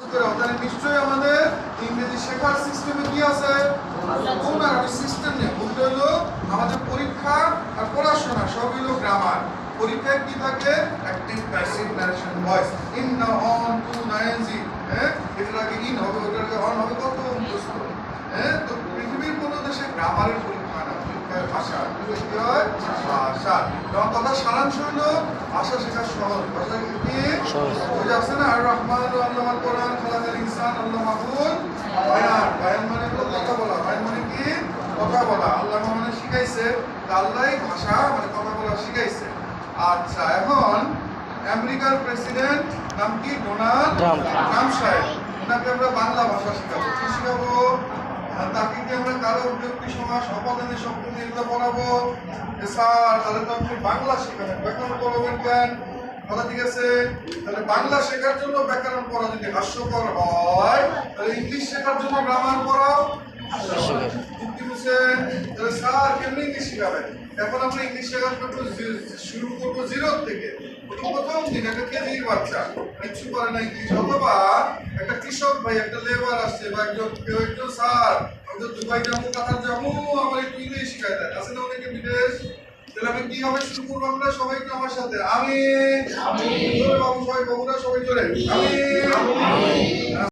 তাহলে নিশ্চয়ই আমাদের ইংরেজি শেখার সিস্টেমে কি আছে? ওনার সিস্টেম নেই। বলতে হলো আমাদের পরীক্ষা আর পড়াশোনা সব হলো গ্রামার। পরীক্ষায় কি থাকে? Active passive narration voice. In না অন টু না এনজি। এটার আগে ইন হবে, ওটার আগে অন হবে, কত মুখস্থ। তো পৃথিবীর কোনো দেশে গ্রামারের পরীক্ষা না, পরীক্ষায় ভাষা। কি হয়? ভাষা। তোমার কথা সারাংশ হলো ভাষা শেখা সহজ। ভাষা কি ওই যে আছে না, আর রহমান আল্লামাল কোরআন খালাকাল ইনসান আল্লামাহুল বায়ান। বায়ান মানে হলো কথা বলা। বায়ান মানে কি? কথা বলা। আল্লাহ মানে শিখাইছে, আল্লাহই ভাষা মানে কথা বলা শিখাইছে। আচ্ছা, এখন আমেরিকার প্রেসিডেন্ট নাম কি? ডোনাল্ড ট্রাম্প সাহেব। ওনাকে আমরা বাংলা ভাষা শেখাবো। কি শেখাবো? তাকে কি আমরা কারো ব্যক্তি সমাজ অপদানে সপ্তমী এগুলো পড়াবো? স্যার তাহলে তো আপনি বাংলা শেখাবেন, ব্যাকরণ পড়াবেন কেন? কথা ঠিক আছে। তাহলে বাংলা শেখার জন্য ব্যাকরণ পড়া যদি হাস্যকর হয়, তাহলে ইংলিশ শেখার জন্য গ্রামার পড়াও হাস্যকর। কি বুঝছেন? তাহলে স্যার কেমনি ইংলিশ শেখাবেন? এখন আমরা ইংলিশ শেখার জন্য শুরু করবো জিরো থেকে। প্রথম দিন একটা কেজির বাচ্চা কিচ্ছু পারে না ইংলিশ, অথবা একটা কৃষক ভাই, একটা লেবার আসছে, বা একজন স্যার আমি তো দুবাই যাবো, কাতার যাবো, আমার একটু ইংলিশ শিখায় দেয়। আছে না অনেকে বিদেশ? তাহলে আমি কিভাবে শুরু করবো? আমরা সবাই একটু আমার সাথে আমি বাবু, সবাই বাবুরা সবাই জোরে আমি।